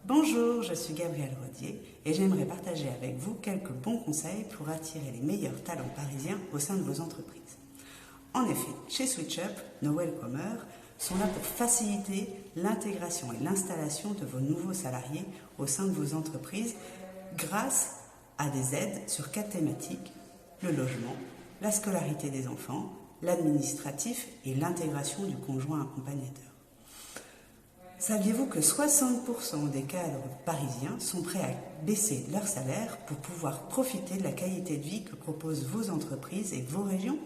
Bonjour, je suis Gabrielle Rodier et j'aimerais partager avec vous quelques bons conseils pour attirer les meilleurs talents parisiens au sein de vos entreprises. En effet, chez SwitchUp, nos welcomers sont là pour faciliter l'intégration et l'installation de vos nouveaux salariés au sein de vos entreprises grâce à des aides sur 4 thématiques: le logement, la scolarité des enfants, l'administratif et l'intégration du conjoint accompagnateur. Saviez-vous que 60% des cadres parisiens sont prêts à baisser leur salaire pour pouvoir profiter de la qualité de vie que proposent vos entreprises et vos régions?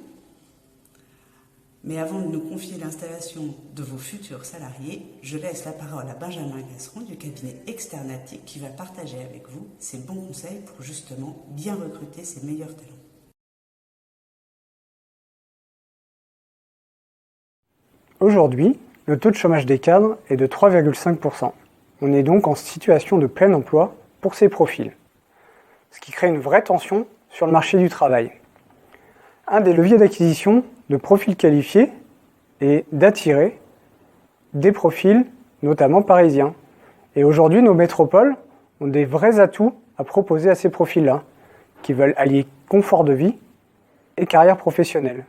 Mais avant de nous confier l'installation de vos futurs salariés, je laisse la parole à Benjamin Gasseron du cabinet Externatic qui va partager avec vous ses bons conseils pour justement bien recruter ses meilleurs talents. Aujourd'hui, le taux de chômage des cadres est de 3,5%. On est donc en situation de plein emploi pour ces profils, ce qui crée une vraie tension sur le marché du travail. Un des leviers d'acquisition de profils qualifiés est d'attirer des profils, notamment parisiens. Et aujourd'hui, nos métropoles ont des vrais atouts à proposer à ces profils-là, qui veulent allier confort de vie et carrière professionnelle.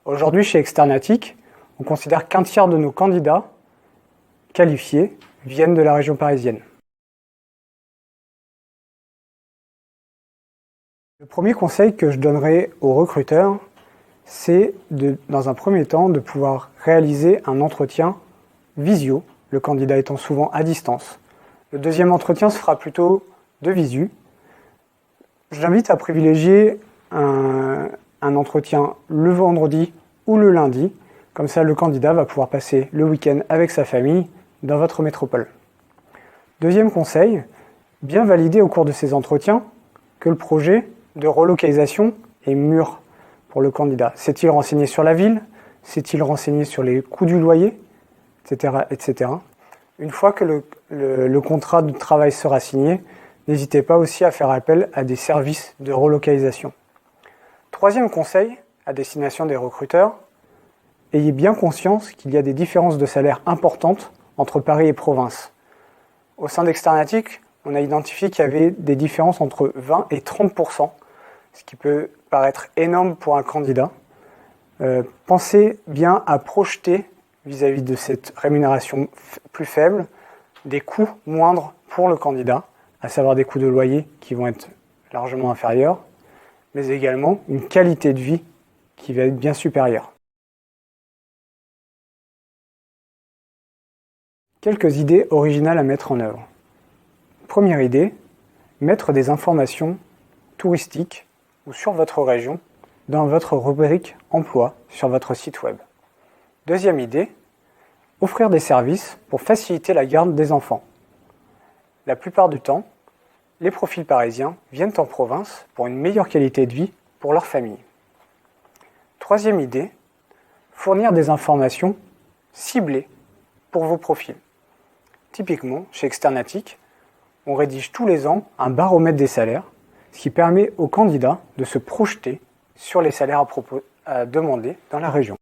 Aujourd'hui, chez Externatic, on considère qu'un tiers de nos candidats qualifiés viennent de la région parisienne. Le premier conseil que je donnerai aux recruteurs, c'est dans un premier temps de pouvoir réaliser un entretien visio, le candidat étant souvent à distance. Le deuxième entretien se fera plutôt de visu. J'invite à privilégier un entretien le vendredi ou le lundi. Comme ça, le candidat va pouvoir passer le week-end avec sa famille dans votre métropole. Deuxième conseil, bien valider au cours de ces entretiens que le projet de relocalisation est mûr pour le candidat. S'est-il renseigné sur la ville? S'est-il renseigné sur les coûts du loyer, etc., etc. Une fois que le contrat de travail sera signé, n'hésitez pas aussi à faire appel à des services de relocalisation. Troisième conseil à destination des recruteurs, ayez bien conscience qu'il y a des différences de salaire importantes entre Paris et province. Au sein d'Externatic, on a identifié qu'il y avait des différences entre 20 et 30%, ce qui peut paraître énorme pour un candidat. Pensez bien à projeter vis-à-vis de cette rémunération plus faible des coûts moindres pour le candidat, à savoir des coûts de loyer qui vont être largement inférieurs, mais également une qualité de vie qui va être bien supérieure. Quelques idées originales à mettre en œuvre. Première idée, mettre des informations touristiques ou sur votre région dans votre rubrique emploi sur votre site web. Deuxième idée, offrir des services pour faciliter la garde des enfants. La plupart du temps, les profils parisiens viennent en province pour une meilleure qualité de vie pour leur famille. Troisième idée, fournir des informations ciblées pour vos profils. Typiquement, chez Externatic, on rédige tous les ans un baromètre des salaires, ce qui permet aux candidats de se projeter sur les salaires à demander dans la région.